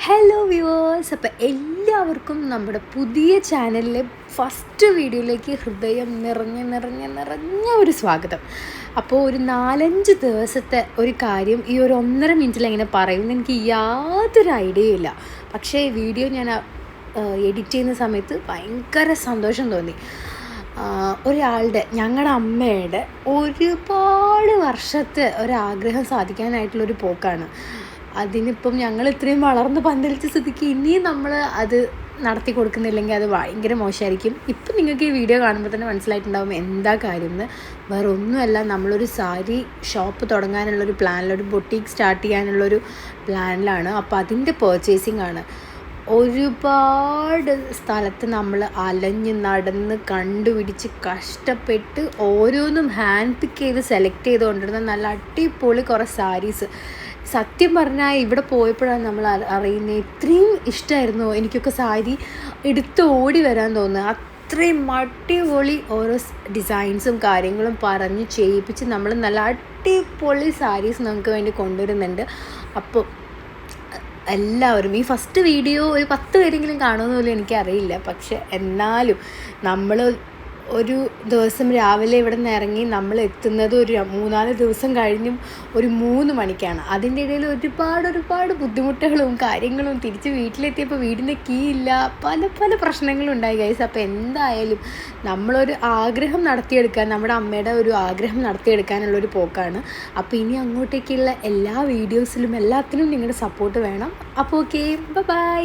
Hello viewers, അപ്പോൾ എല്ലാവർക്കും നമ്മുടെ പുതിയ ചാനലിലെ ഫസ്റ്റ് വീഡിയോയിലേക്ക് ഹൃദയം നിറഞ്ഞ ഒരു സ്വാഗതം. അപ്പോൾ ഒരു 4-5 ദിവസത്തെ ഒരു കാര്യം ഈ ഒരു 1.5 മിനിറ്റിൽ എങ്ങനെ പറയുമെന്ന് എനിക്ക് യാതൊരു ഐഡിയയും ഇല്ല. പക്ഷേ വീഡിയോ ഞാൻ എഡിറ്റ് ചെയ്യുന്ന സമയത്ത് ഭയങ്കര സന്തോഷം തോന്നി. ഒരാളുടെ, ഞങ്ങളുടെ അമ്മയുടെ ഒരുപാട് വർഷത്തെ ഒരാഗ്രഹം സാധിക്കാനായിട്ടുള്ളൊരു പോക്കാണ്. അതിനിപ്പം ഞങ്ങൾ ഇത്രയും വളർന്ന് പന്തലിച്ച സ്ഥിതിക്ക് ഇനിയും നമ്മൾ അത് നടത്തി കൊടുക്കുന്നില്ലെങ്കിൽ അത് ഭയങ്കര മോശമായിരിക്കും. ഇപ്പം നിങ്ങൾക്ക് ഈ വീഡിയോ കാണുമ്പോൾ തന്നെ മനസ്സിലായിട്ടുണ്ടാകും എന്താ കാര്യം എന്ന്. വേറെ ഒന്നുമല്ല, നമ്മളൊരു സാരി ഷോപ്പ് തുടങ്ങാനുള്ളൊരു പ്ലാനിലൊരു ബൊട്ടീക്ക് സ്റ്റാർട്ട് ചെയ്യാനുള്ളൊരു പ്ലാനിലാണ്. അപ്പോൾ അതിൻ്റെ പർച്ചേസിങ് ആണ്. ഒരുപാട് സ്ഥലത്ത് നമ്മൾ അലഞ്ഞ് നടന്ന് കണ്ടുപിടിച്ച് കഷ്ടപ്പെട്ട് ഓരോന്നും ഹാൻഡ് പിക്ക് ചെയ്ത് സെലക്ട് ചെയ്തുകൊണ്ടിരുന്ന നല്ല അടിപൊളി കുറേ സാരീസ്. സത്യം പറഞ്ഞാൽ ഇവിടെ പോയപ്പോഴാണ് നമ്മൾ അറിയുന്നത് ഇത്രയും ഇഷ്ടമായിരുന്നു എനിക്കൊക്കെ സാരി എടുത്ത് ഓടി വരാൻ തോന്നുന്നത്. അത്രയും അടിപൊളി ഓരോ ഡിസൈൻസും കാര്യങ്ങളും പറഞ്ഞ് ചെയ്യിപ്പിച്ച് നമ്മൾ നല്ല അടിപൊളി സാരീസ് നമുക്ക് വേണ്ടി കൊണ്ടുവരുന്നുണ്ട്. അപ്പോൾ എല്ലാവരും ഈ ഫസ്റ്റ് വീഡിയോ ഒരു 10 പേരെങ്കിലും കാണുമെന്ന് പോലും എനിക്കറിയില്ല. പക്ഷെ എന്നാലും നമ്മൾ ഒരു ദിവസം രാവിലെ ഇവിടെ നിന്ന് ഇറങ്ങി നമ്മൾ എത്തുന്നത് ഒരു 3-4 ദിവസം കഴിഞ്ഞും ഒരു 3 മണിക്കാണ്. അതിൻ്റെ ഇടയിൽ ഒരുപാട് ബുദ്ധിമുട്ടുകളും കാര്യങ്ങളും, തിരിച്ച് വീട്ടിലെത്തിയപ്പോൾ വീടിൻ്റെ കീ ഇല്ല, പല പ്രശ്നങ്ങളും ഉണ്ടായി ഗൈസ്. അപ്പോൾ എന്തായാലും നമ്മളൊരു ആഗ്രഹം നടത്തിയെടുക്കാൻ, നമ്മുടെ അമ്മയുടെ ഒരു ആഗ്രഹം നടത്തിയെടുക്കാനുള്ളൊരു പോക്കാണ്. അപ്പോൾ ഇനി അങ്ങോട്ടേക്കുള്ള എല്ലാ വീഡിയോസിലും എല്ലാത്തിനും നിങ്ങളുടെ സപ്പോർട്ട് വേണം. അപ്പോൾ ഓക്കെ, ബൈ.